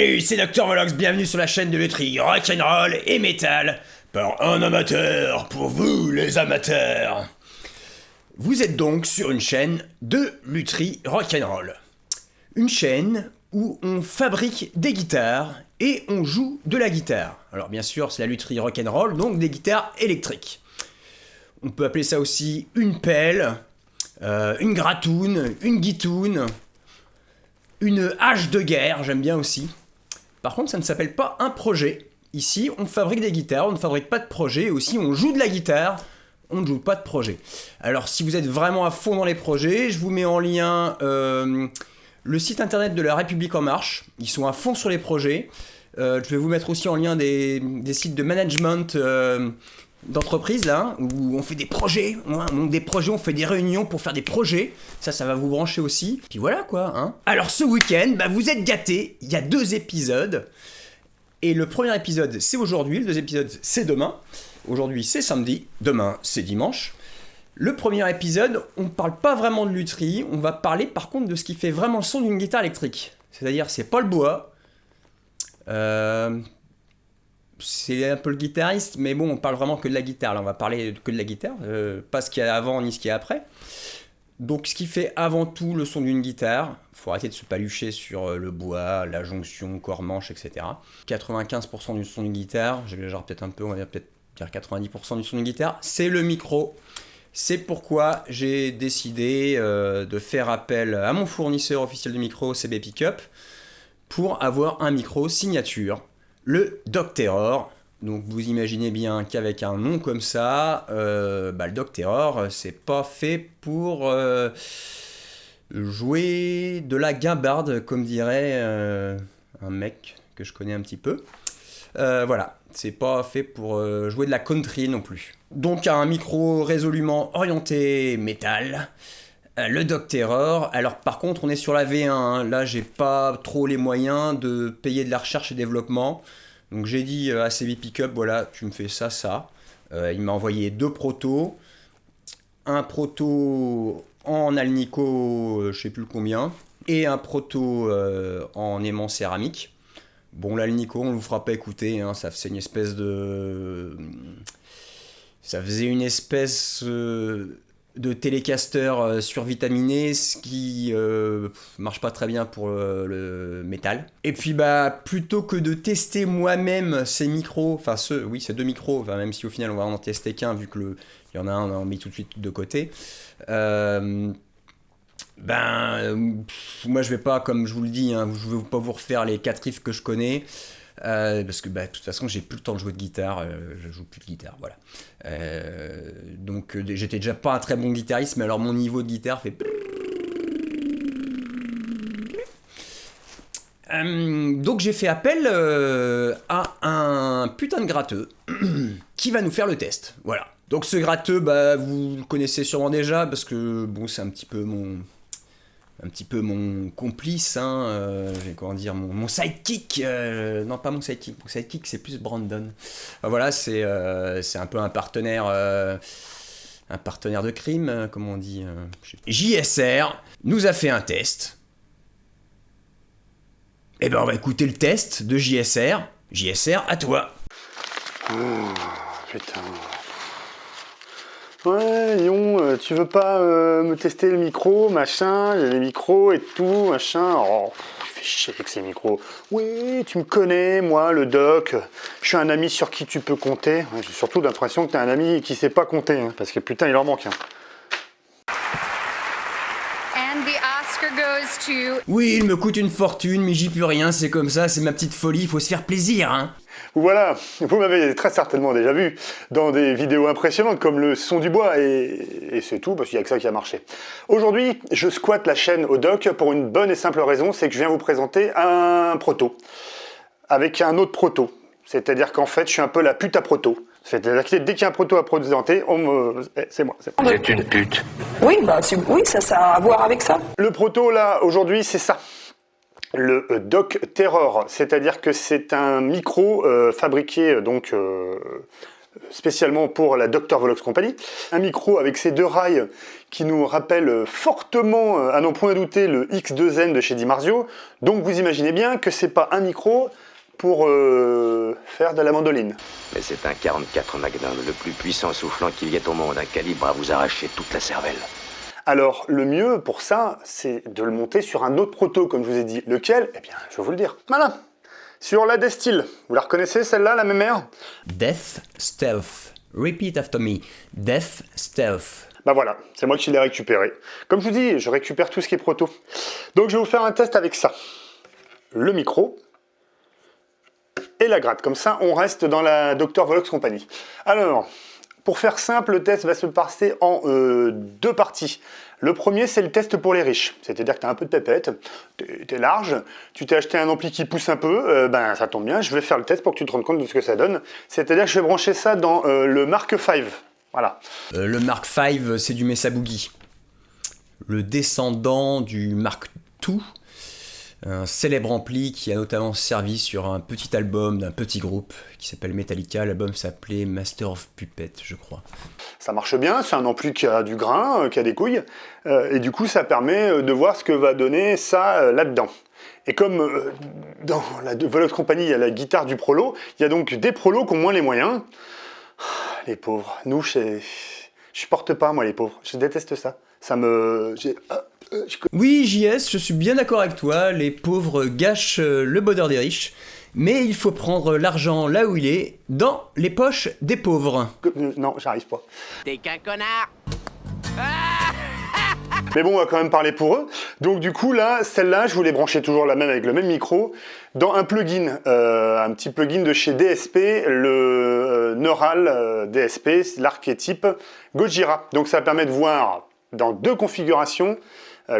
Salut, c'est Dr Volox, bienvenue sur la chaîne de lutherie rock'n'roll et metal par un amateur pour vous les amateurs. Vous êtes donc sur une chaîne de lutherie rock'n'roll. Une chaîne où on fabrique des guitares et on joue de la guitare. Alors bien sûr, c'est la lutherie rock'n'roll, donc des guitares électriques. On peut appeler ça aussi une pelle, une gratoune, une guitoune, une hache de guerre, j'aime bien aussi. Par contre, ça ne s'appelle pas un projet. Ici, on fabrique des guitares, on ne fabrique pas de projet. Aussi, on joue de la guitare, on ne joue pas de projet. Alors, si vous êtes vraiment à fond dans les projets, je vous mets en lien le site internet de La République En Marche. Ils sont à fond sur les projets. Je vais vous mettre aussi en lien des sites de management d'entreprise, là, où on fait des projets. On fait des réunions pour faire des projets. Ça va vous brancher aussi. Puis voilà, quoi. Hein. Alors, ce week-end, vous êtes gâtés. Il y a 2 épisodes. Et le premier épisode, c'est aujourd'hui. Le deuxième épisode, c'est demain. Aujourd'hui, c'est samedi. Demain, c'est dimanche. Le premier épisode, on ne parle pas vraiment de lutherie. On va parler, par contre, de ce qui fait vraiment le son d'une guitare électrique. C'est-à-dire, c'est pas le bois. C'est un peu le guitariste, mais bon, on parle vraiment que de la guitare. Là, on va parler que de la guitare, pas ce qu'il y a avant ni ce qu'il y a après. Donc, ce qui fait avant tout le son d'une guitare, faut arrêter de se palucher sur le bois, la jonction, corps-manche, etc. 95% du son d'une guitare, j'exagère peut-être un peu, on va peut-être dire 90% du son d'une guitare, c'est le micro. C'est pourquoi j'ai décidé de faire appel à mon fournisseur officiel de micro, CB Pickup, pour avoir un micro signature. Le Doc Terror. Donc vous imaginez bien qu'avec un nom comme ça, le Doc Terror, c'est pas fait pour jouer de la guimbarde, comme dirait un mec que je connais un petit peu. Voilà, c'est pas fait pour jouer de la country non plus. Donc un micro résolument orienté métal. Le Doc Terror. Alors par contre on est sur la V1, hein. Là j'ai pas trop les moyens de payer de la recherche et développement, donc j'ai dit à CB Pickup, voilà, tu me fais ça. Il m'a envoyé 2 protos, un proto en alnico, je sais plus combien, et un proto en aimant céramique. Bon, l'alnico on ne vous fera pas écouter, hein. Ça faisait une espèce de télécaster survitaminé, ce qui marche pas très bien pour le métal. Et puis plutôt que de tester moi-même ces micros, ces 2 micros, même si au final on va en tester qu'un vu que il y en a un, on a mis tout de suite de côté. Moi je vais pas, comme je vous le dis, hein, je vais pas vous refaire les 4 riffs que je connais. Parce que de toute façon j'ai plus le temps de jouer de guitare, je joue plus de guitare, voilà. Donc j'étais déjà pas un très bon guitariste, mais alors mon niveau de guitare fait... Donc j'ai fait appel à un putain de gratteux qui va nous faire le test, voilà. Donc ce gratteux, vous le connaissez sûrement déjà, parce que bon, c'est un petit peu mon complice, hein, mon sidekick, non pas mon sidekick c'est plus Brandon. Voilà, c'est un peu un partenaire de crime, comment on dit. JSR nous a fait un test. Et on va écouter le test de JSR. JSR, à toi. Oh, putain. Ouais, Lyon, tu veux pas me tester le micro, machin, il y a des micros et tout, machin. Oh, tu fais chier avec ces micros. Oui, tu me connais, moi, le doc, je suis un ami sur qui tu peux compter. Ouais, j'ai surtout l'impression que t'es un ami qui sait pas compter, hein, parce que putain, il en manque. Hein. Oui, il me coûte une fortune, mais j'y peux rien, c'est comme ça, c'est ma petite folie, il faut se faire plaisir, hein. Voilà, vous m'avez très certainement déjà vu dans des vidéos impressionnantes comme le son du bois, et c'est tout, parce qu'il n'y a que ça qui a marché. Aujourd'hui, je squatte la chaîne au doc pour une bonne et simple raison, c'est que je viens vous présenter un proto, avec un autre proto. C'est-à-dire qu'en fait, je suis un peu la pute à proto. C'est-à-dire que dès qu'il y a un proto à présenter, c'est moi. C'est une pute. Oui, ça a à voir avec ça. Le proto, là, aujourd'hui, c'est ça. Le Doc Terror, c'est-à-dire que c'est un micro fabriqué donc spécialement pour la Dr. Volox Company. Un micro avec ces deux rails qui nous rappellent fortement, à n'en point douter, le X2N de chez Dimarzio. Donc vous imaginez bien que c'est pas un micro pour faire de la mandoline. Mais c'est un 44 Magnum, le plus puissant soufflant qu'il y ait au monde, un calibre à vous arracher toute la cervelle. Alors le mieux pour ça, c'est de le monter sur un autre proto, comme je vous ai dit. Lequel? Eh bien, je vais vous le dire. Voilà, sur la Destil. Vous la reconnaissez celle-là, la mémère? Death Stealth. Repeat after me. Death Stealth. Bah voilà, c'est moi qui l'ai récupéré. Comme je vous dis, je récupère tout ce qui est proto. Donc je vais vous faire un test avec ça. Le micro et la gratte. Comme ça, on reste dans la Dr. Volox Company. Alors, pour faire simple, le test va se passer en deux parties. Le premier, c'est le test pour les riches. C'est-à-dire que tu as un peu de pépette, tu es large, tu t'es acheté un ampli qui pousse un peu, ben ça tombe bien, je vais faire le test pour que tu te rendes compte de ce que ça donne. C'est-à-dire que je vais brancher ça dans le Mark V. Voilà. Le Mark V, c'est du Mesa Boogie. Le descendant du Mark II, un célèbre ampli qui a notamment servi sur un petit album d'un petit groupe qui s'appelle Metallica. L'album s'appelait Master of Puppet, je crois. Ça marche bien, c'est un ampli qui a du grain, qui a des couilles, et du coup ça permet de voir ce que va donner ça là-dedans. Et comme dans la Volox Company, il y a la guitare du prolo, il y a donc des prolos qui ont moins les moyens. Les pauvres, nous, je supporte pas, moi, les pauvres, je déteste ça. Ça me... Oui, JS, je suis bien d'accord avec toi, les pauvres gâchent le bonheur des riches, mais il faut prendre l'argent là où il est, dans les poches des pauvres. Non, j'arrive pas. T'es qu'un connard. Mais bon, on va quand même parler pour eux. Donc du coup, là, celle-là, je voulais brancher toujours la même avec le même micro, dans un plugin, un petit plugin de chez DSP, le Neural DSP, l'archétype Gojira. Donc ça permet de voir dans deux configurations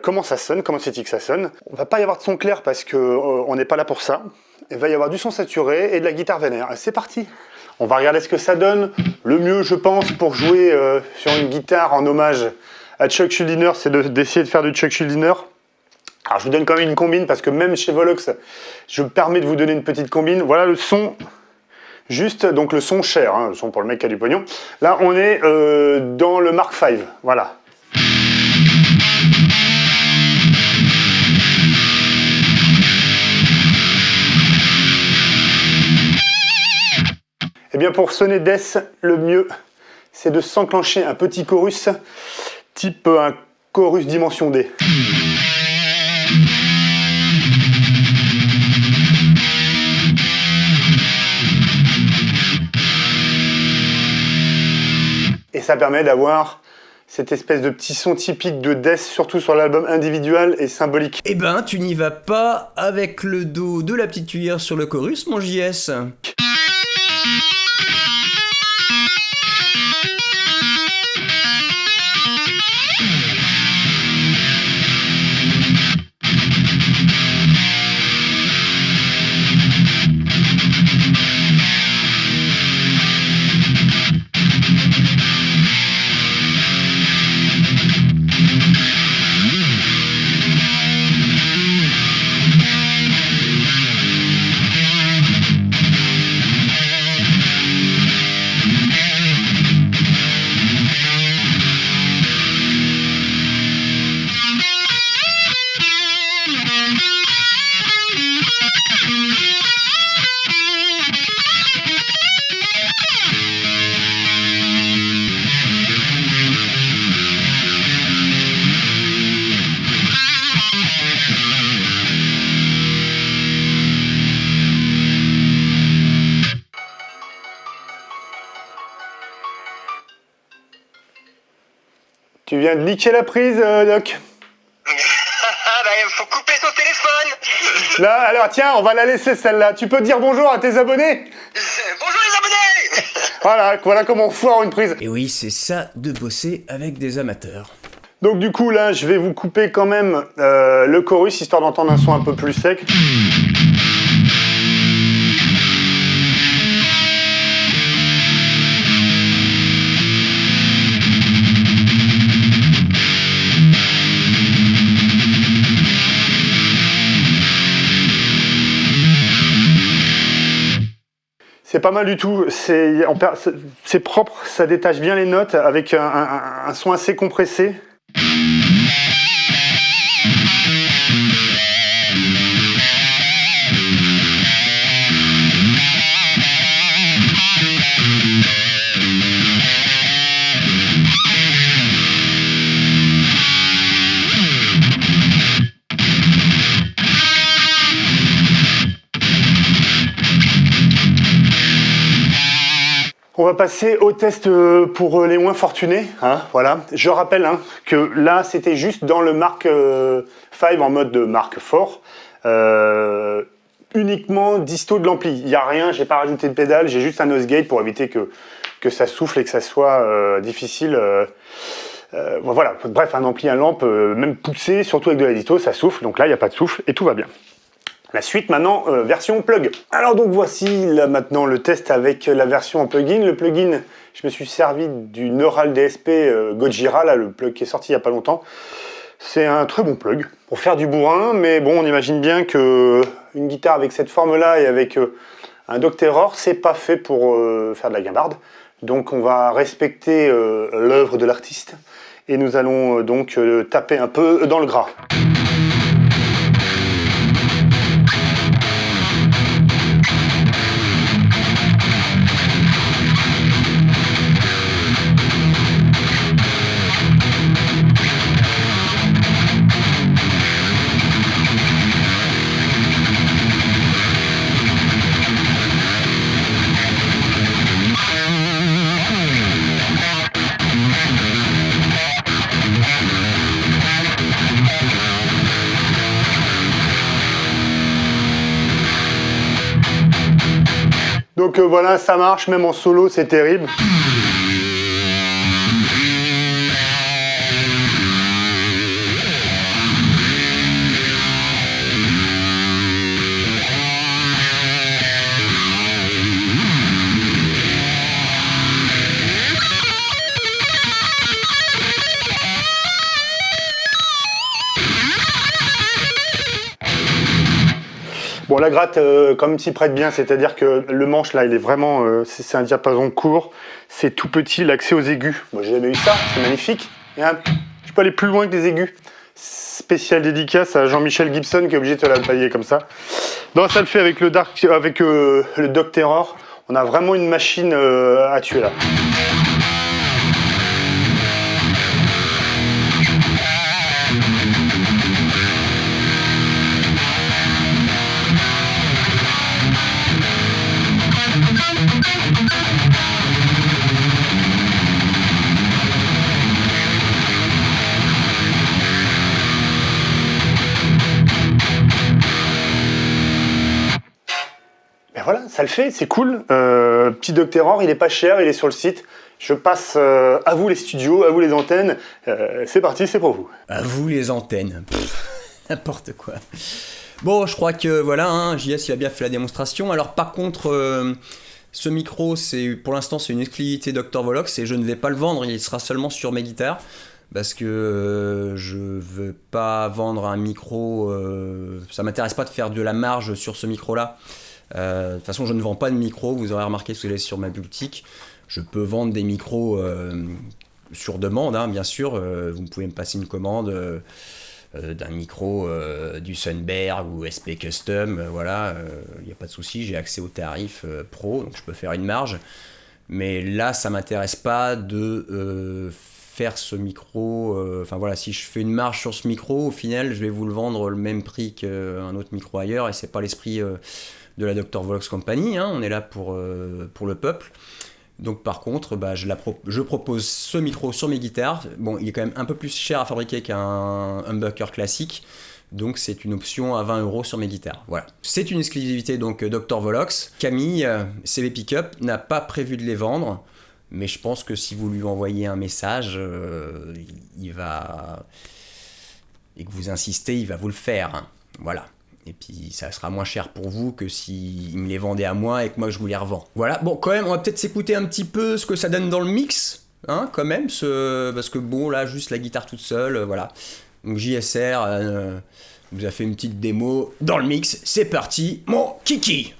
comment ça sonne, comment c'est que ça sonne. On va pas y avoir de son clair parce que on n'est pas là pour ça. Il va y avoir du son saturé et de la guitare vénère. C'est parti. On va regarder ce que ça donne. Le mieux, je pense, pour jouer sur une guitare en hommage à Chuck Schuldiner, c'est d'essayer de faire du Chuck Schuldiner. Alors je vous donne quand même une combine parce que même chez Volox, je me permets de vous donner une petite combine. Voilà le son, juste, donc le son cher, hein, le son pour le mec qui a du pognon. Là, on est dans le Mark V, voilà. Et bien pour sonner Death, le mieux, c'est de s'enclencher un petit chorus, type un chorus dimension D. Et ça permet d'avoir cette espèce de petit son typique de Death, surtout sur l'album individuel et symbolique. Eh ben, tu n'y vas pas avec le dos de la petite cuillère sur le chorus, mon JS. Tu viens de niquer la prise, Doc. Faut couper son téléphone. Là, alors tiens, on va la laisser celle-là. Tu peux dire bonjour à tes abonnés? Bonjour les abonnés. Voilà comment on foire une prise. Et oui, c'est ça de bosser avec des amateurs. Donc du coup, là, je vais vous couper quand même le chorus, histoire d'entendre un son un peu plus sec. C'est pas mal du tout, c'est propre, ça détache bien les notes avec un son assez compressé. On va passer au test pour les moins fortunés. Hein, voilà. Je rappelle que là, c'était juste dans le Mark V en mode Mark IV. Uniquement disto de l'ampli. Il n'y a rien, j'ai pas rajouté de pédale, j'ai juste un nose gate pour éviter que ça souffle et que ça soit difficile. Voilà. Bref, un ampli, un lampe, même poussé, surtout avec de la disto, ça souffle. Donc là, il n'y a pas de souffle et tout va bien. La suite maintenant, version plug. Alors donc voici là maintenant le test avec la version en plugin. Le plugin, je me suis servi du Neural DSP Gojira, là, le plug qui est sorti il n'y a pas longtemps. C'est un très bon plug pour faire du bourrin, mais bon, on imagine bien que une guitare avec cette forme-là et avec un Docterror, c'est pas fait pour faire de la guimbarde. Donc on va respecter l'œuvre de l'artiste et nous allons donc taper un peu dans le gras. Donc voilà, ça marche, même en solo, c'est terrible. Bon, la gratte, comme il s'y prête bien, c'est-à-dire que le manche, là, il est vraiment... c'est un diapason court, c'est tout petit, l'accès aux aigus. Moi, j'ai jamais eu ça, c'est magnifique. Et, je peux aller plus loin que les aigus. Spécial dédicace à Jean-Michel Gibson, qui est obligé de te la tailler comme ça. Non, ça le fait avec le Docterror. On a vraiment une machine à tuer, là. Ben voilà, ça le fait, c'est cool. Petit Docterror, il est pas cher, il est sur le site. Je passe à vous les studios, à vous les antennes. C'est parti, c'est pour vous. À vous les antennes. N'importe quoi. Bon, je crois que voilà, JS il a bien fait la démonstration. Alors par contre, ce micro, pour l'instant c'est une exclusivité Dr. Volox et je ne vais pas le vendre, il sera seulement sur mes guitares. Parce que je veux pas vendre un micro, ça m'intéresse pas de faire de la marge sur ce micro-là. De toute façon, je ne vends pas de micro, vous aurez remarqué ce que j'ai sur ma boutique. Je peux vendre des micros sur demande, bien sûr. Vous pouvez me passer une commande d'un micro du Sunberg ou SP Custom, voilà, il n'y a pas de souci, j'ai accès aux tarifs pro, donc je peux faire une marge. Mais là, ça ne m'intéresse pas de faire ce micro. Enfin voilà, si je fais une marge sur ce micro, au final, je vais vous le vendre le même prix qu'un autre micro ailleurs, et c'est pas l'esprit de la Dr. Volox Company, on est là pour le peuple. Donc par contre, je propose ce micro sur mes guitares. Bon, il est quand même un peu plus cher à fabriquer qu'un humbucker classique, donc c'est une option à 20 € sur mes guitares. Voilà. C'est une exclusivité donc Dr. Volox. Camille, CB Pickup, n'a pas prévu de les vendre, mais je pense que si vous lui envoyez un message, il va... et que vous insistez, il va vous le faire. Voilà. Et puis ça sera moins cher pour vous que s'il me les vendait à moi et que moi je vous les revends. Voilà, bon quand même on va peut-être s'écouter un petit peu ce que ça donne dans le mix, quand même, parce que bon là juste la guitare toute seule, voilà. Donc JSR vous a fait une petite démo dans le mix, c'est parti mon kiki.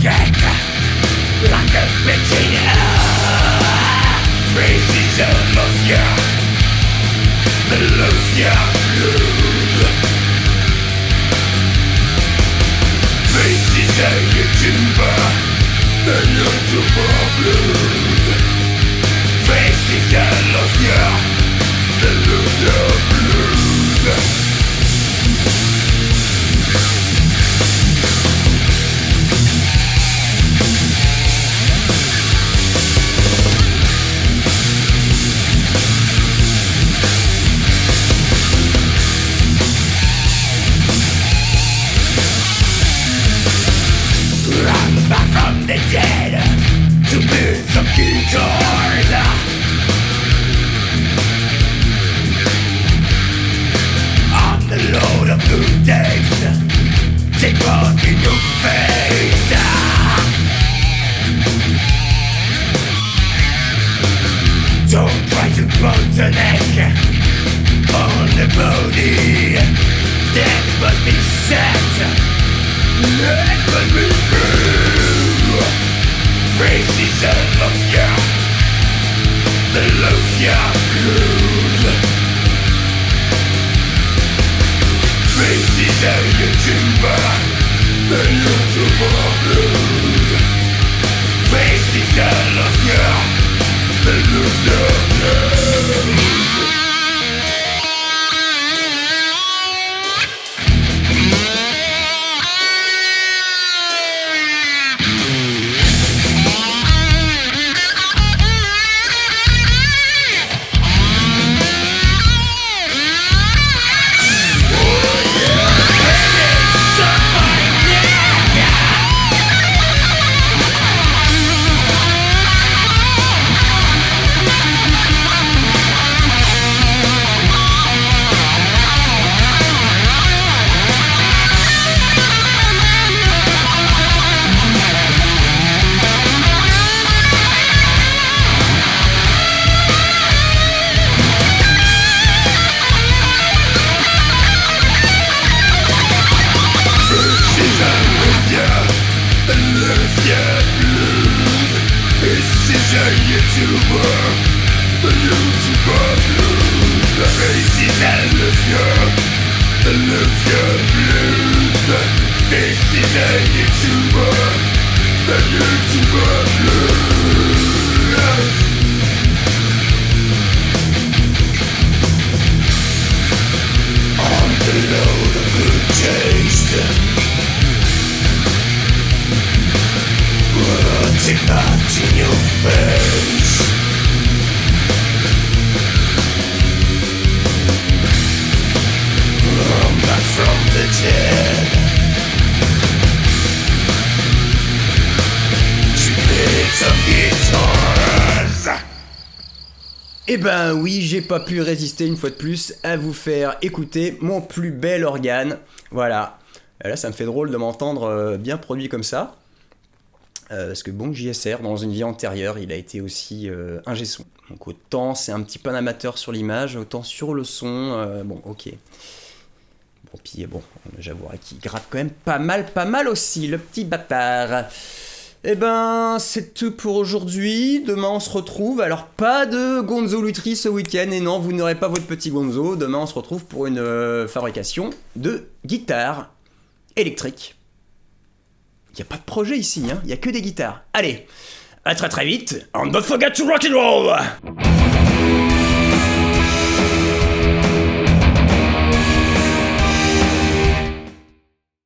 forget, like a bitchin' racism of ya, the Lucia blues. Faces a YouTuber, the YouTuber blues. Faces a Lucia, the Lucia blues. Back from the dead to build some guitars. On the load of good days, take rock in your face. Don't try to put a neck on the body. That must be set. Let me through. Racism of ya, the Lucia blues. Faces a YouTuber, the YouTuber blues. Faces a Lucia, the Lucia blues. Eh ben oui, j'ai pas pu résister une fois de plus à vous faire écouter mon plus bel organe. Voilà. Là, ça me fait drôle de m'entendre bien produit comme ça. Parce que bon, JSR, dans une vie antérieure, il a été aussi ingé son. Donc autant c'est un petit peu un amateur sur l'image, autant sur le son, bon, ok. Bon, puis bon, j'avouerai qu'il gratte quand même pas mal aussi, le petit bâtard. Eh ben, c'est tout pour aujourd'hui. Demain, on se retrouve. Alors, pas de Gonzo Lutry ce week-end. Et non, vous n'aurez pas votre petit Gonzo. Demain, on se retrouve pour une fabrication de guitare électrique. Il n'y a pas de projet ici, hein. Il n'y a que des guitares. Allez, à très vite. And don't forget to rock and roll.